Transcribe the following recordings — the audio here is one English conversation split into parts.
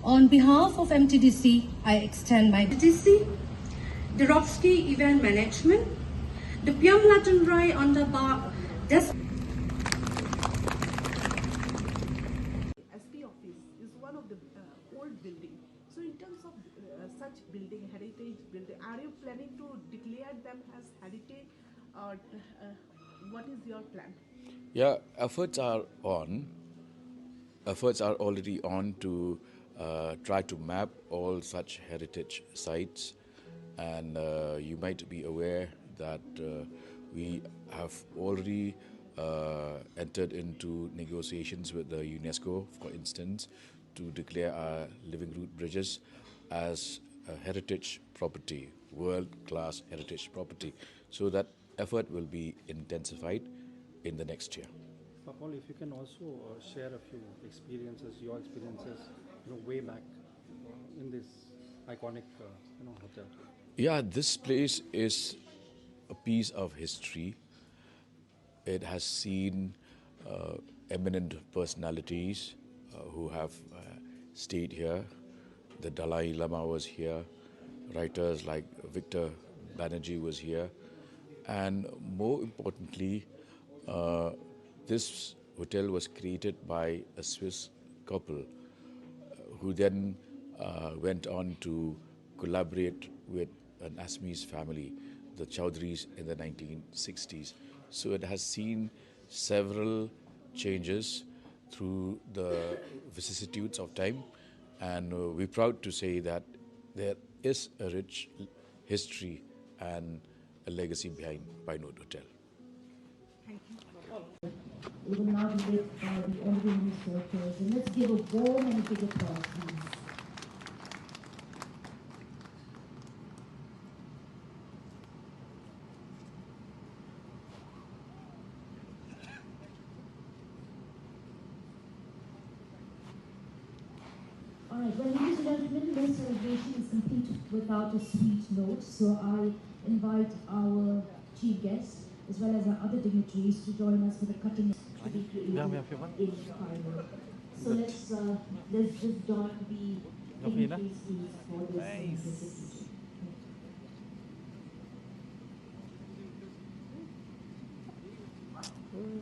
On behalf of MTDC, I extend my MTDC, the Ropski Event Management, the Piam Latin Rai on the bar. SP office is one of the old building. So in terms of such building, heritage building, are you planning to declare them as heritage, or what is your plan? Yeah, efforts are on. Efforts are already on to try to map all such heritage sites, and you might be aware that we have already entered into negotiations with the UNESCO, for instance, to declare our living root bridges as a heritage property, world-class heritage property. So that effort will be intensified in the next year. Paul, if you can also share a few experiences, your experiences, way back in this iconic, hotel. Yeah, this place is a piece of history. It has seen eminent personalities who have stayed here. The Dalai Lama was here. Writers like Victor Banerjee was here. And more importantly, this hotel was created by a Swiss couple who then went on to collaborate with an Assamese family, the Chowdhuries, in the 1960s. So it has seen several changes through the vicissitudes of time, and we're proud to say that there is a rich history and a legacy behind Pinewood Hotel. Thank you. We will now be led by the Honorable Minister of Tourism. Let's give a warm and a big applause, please. All right, well, ladies and gentlemen, no celebration is complete without a sweet note. So I invite our chief guest, as well as our other dignitaries, to join us for the cutting to be created in Pinewood. So let's just join the dignitaries, please, for this visit.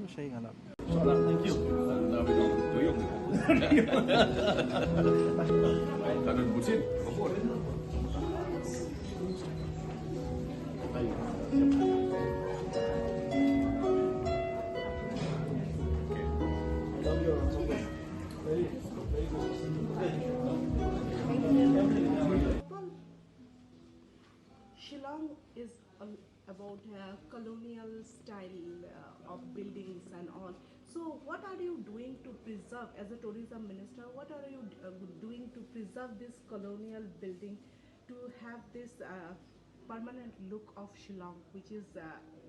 Thank Shillong is about colonial style of buildings and all. So what are you doing to preserve, as a tourism minister, what are you doing to preserve this colonial building, to have this permanent look of Shillong, which is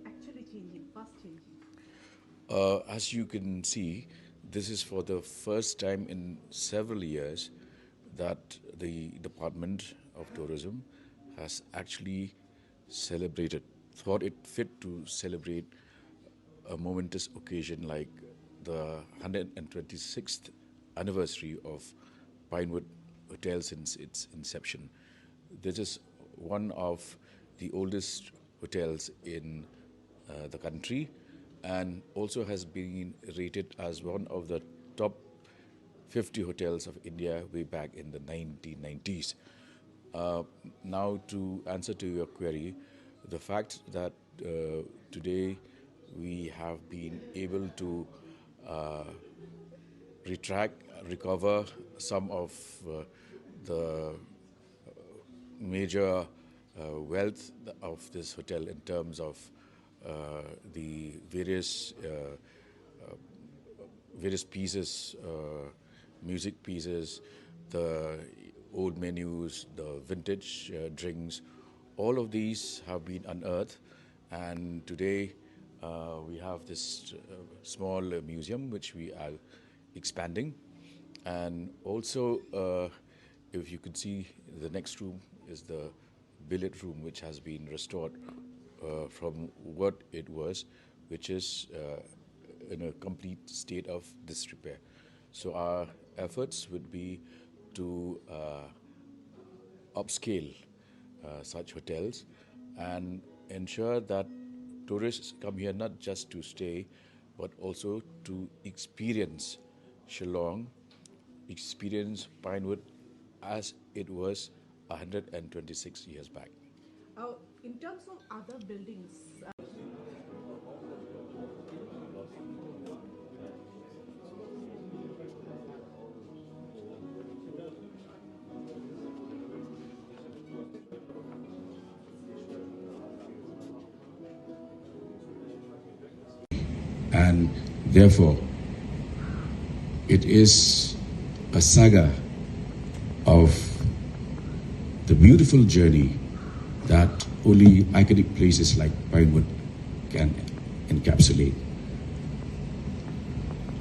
actually changing, fast changing? As you can see, this is for the first time in several years that the Department of Tourism has actually thought it fit to celebrate a momentous occasion like the 126th anniversary of Pinewood Hotel since its inception. This is one of the oldest hotels in the country, and also has been rated as one of the top 50 hotels of India way back in the 1990s. Now, to answer to your query, the fact that today we have been able to recover some of the major wealth of this hotel in terms of the various pieces, music pieces, the old menus, the vintage drinks. All of these have been unearthed, and today we have this small museum which we are expanding. And also, if you could see, the next room is the billiard room, which has been restored from what it was, which is in a complete state of disrepair. So our efforts would be to upscale such hotels and ensure that tourists come here not just to stay, but also to experience Shillong, experience Pinewood as it was 126 years back. In terms of other buildings, and therefore it is a saga of the beautiful journey that only iconic places like Pinewood can encapsulate.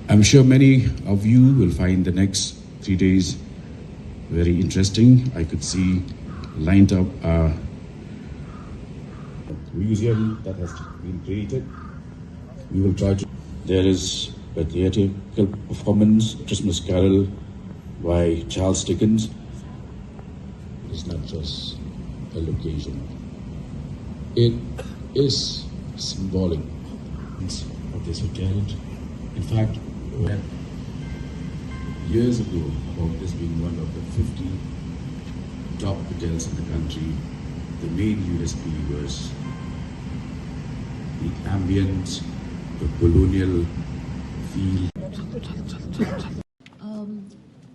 I'm sure many of you will find the next 3 days very interesting. I could see lined up a museum that has been created. We will try to. There is a theatrical performance, Christmas Carol by Charles Dickens. It's not just a location. It is symbolic of this hotel. In fact, years ago, about this being one of the 50 top hotels in the country, the main USP was the ambience, the colonial feel.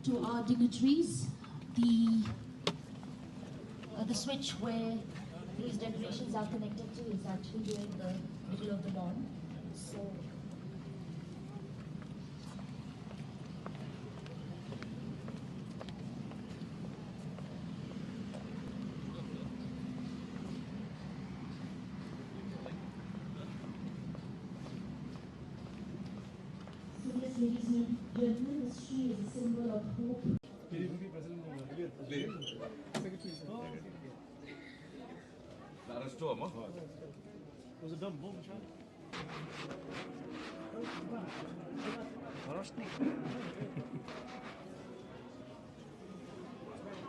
To our dignitaries, the switch where these decorations are connected to is actually during the middle of the lawn. So yes, ladies and gentlemen, this tree is a symbol of hope.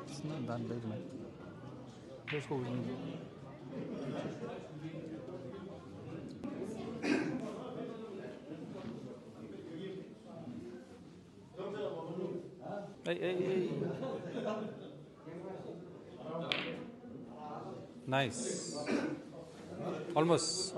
It's not that big, man. Let's go with me. Hey. Nice. Almost.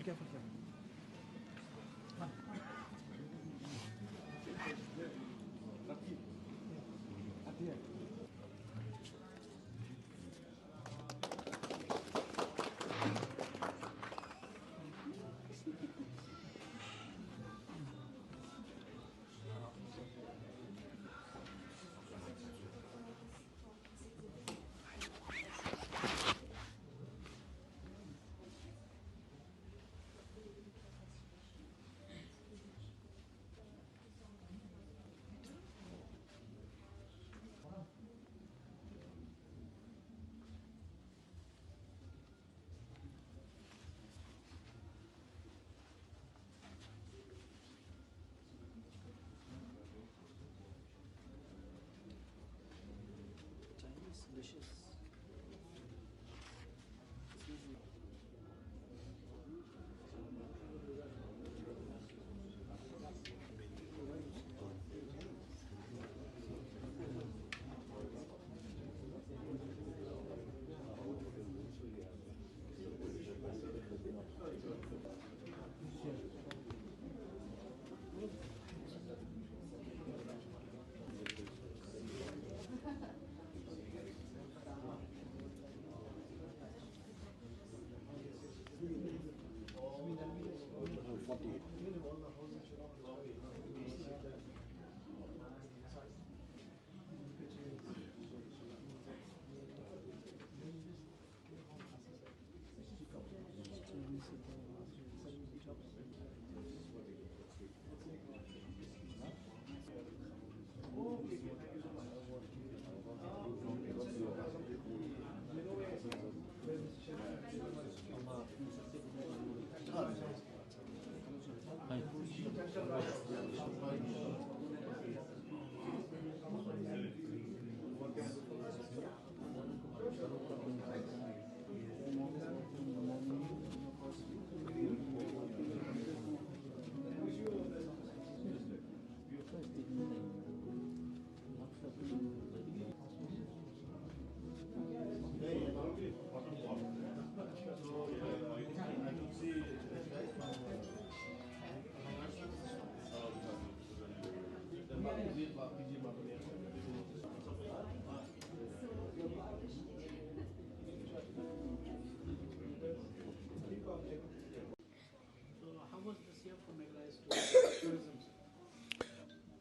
Careful.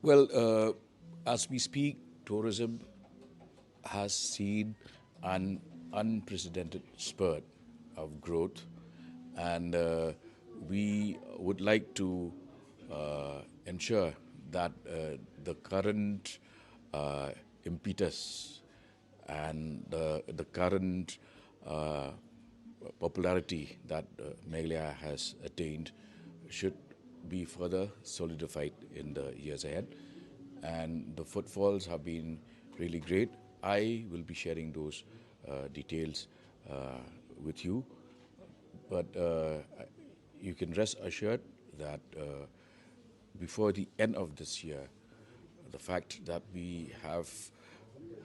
Well, as we speak, tourism has seen an unprecedented spurt of growth, and we would like to ensure that the current impetus and the current popularity that Meghalaya has attained should be further solidified in the years ahead. And the footfalls have been really great. I will be sharing those details with you, but you can rest assured that before the end of this year, the fact that we have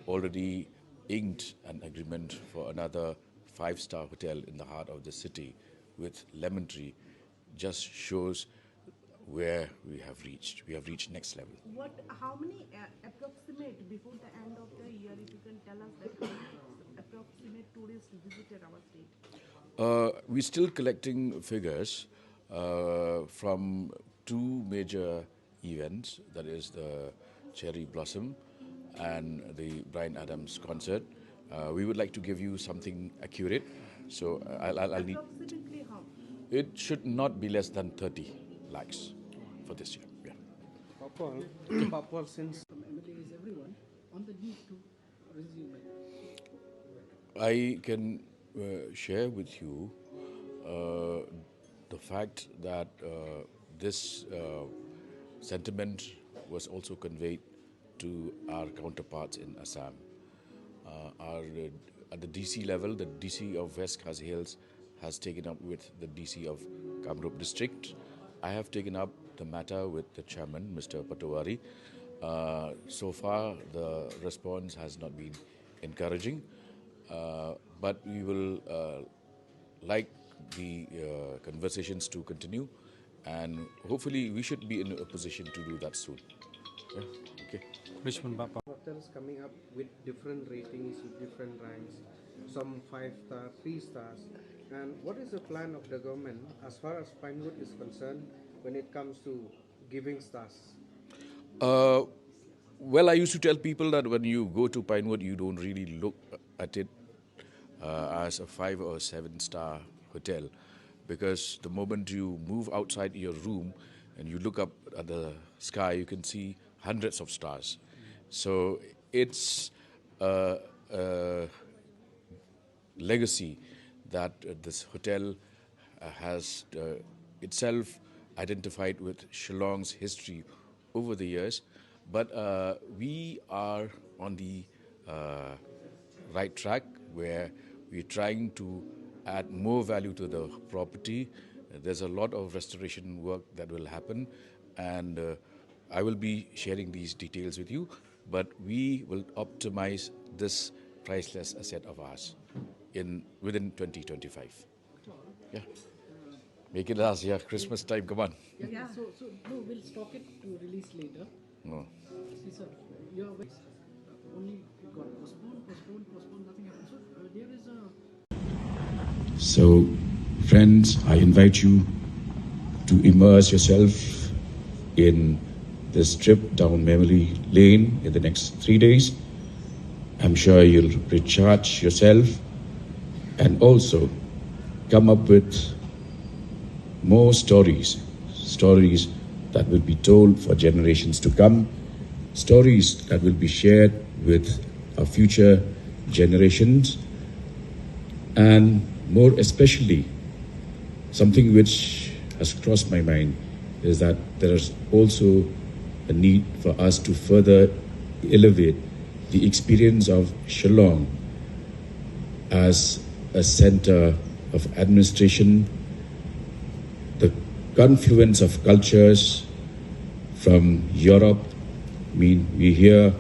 already inked an agreement for another 5-star hotel in the heart of the city with Lemon Tree just shows where we have reached. We have reached next level. How many approximate before the end of the year, if you can tell us that how many approximate tourists visited our state? We're still collecting figures from 2 major events, that is the Cherry Blossom and the Bryan Adams concert. We would like to give you something accurate, so I'll need. Approximately how? It should not be less than 30 lakhs for this year. Yeah. Papal, since MLA is everyone on the need to resume it. I can share with you the fact that this sentiment was also conveyed to our counterparts in Assam. At the DC level, the DC of West Khasi Hills has taken up with the DC of Kamrup district. I have taken up the matter with the chairman, Mr. Patowari. So far, the response has not been encouraging, but we will like the conversations to continue, and hopefully we should be in a position to do that soon. Yeah? Okay. Richmond Bapa. Hotels coming up with different ratings, with different ranks, some 5-star, 3 stars. And what is the plan of the government as far as Pinewood is concerned when it comes to giving stars? Well, I used to tell people that when you go to Pinewood, you don't really look at it as a 5 or 7-star hotel, because the moment you move outside your room and you look up at the sky, you can see hundreds of stars. So it's a legacy that this hotel has itself identified with Shillong's history over the years. But we are on the right track where we're trying to add more value to the property. There's a lot of restoration work that will happen, and I will be sharing these details with you, but we will optimize this priceless asset of ours within 2025. Yeah. Make it last, yeah. Christmas time, come on. Yeah. So no, we'll stock it to release later. No. See, sir, your only got postponed, nothing happened. So there is a. So, friends, I invite you to immerse yourself in this trip down memory lane in the next 3 days. I'm sure you'll recharge yourself and also come up with more stories that will be told for generations to come, stories that will be shared with our future generations, and more especially, something which has crossed my mind is that there is also a need for us to further elevate the experience of Shillong as a center of administration, the confluence of cultures from Europe. I mean, we here,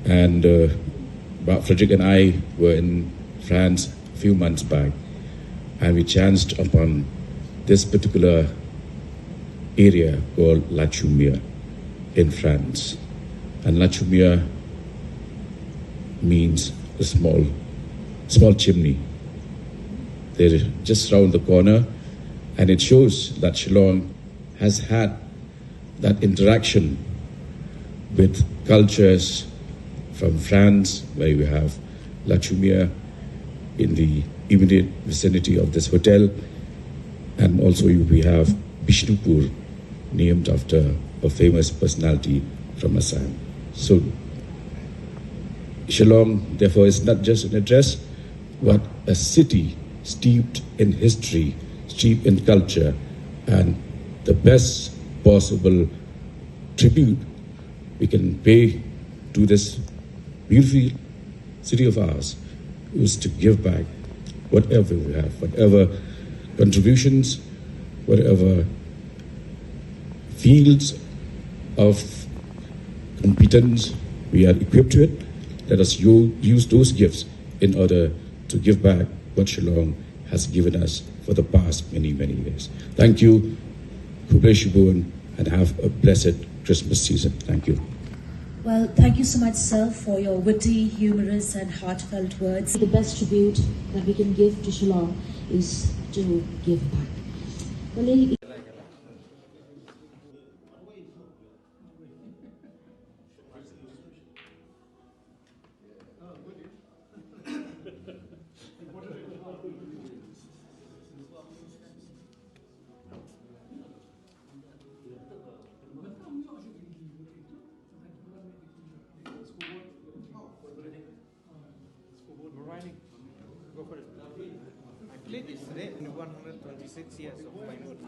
and Frederick and I were in France a few months back, and we chanced upon this particular area called La Chaumière in France. And La Chaumière means a small chimney. They're just around the corner, and it shows that Shillong has had that interaction with cultures from France, where we have La Chaumière in the immediate vicinity of this hotel, and also we have Bishnupur, named after a famous personality from Assam. So Shillong, therefore, is not just an address, but a city steeped in history, steeped in culture, and the best possible tribute we can pay to this beautiful city of ours is to give back whatever we have, whatever contributions, whatever fields of competence we are equipped with. Let us use those gifts in order to give back what Shillong has given us for the past many, many years. Thank you, Kubreshibuan, and have a blessed Christmas season. Thank you. Well, thank you so much, sir, for your witty, humorous, and heartfelt words. The best tribute that we can give to Shillong is to give back. Well, Go for it. I played this today in 126 years of my note.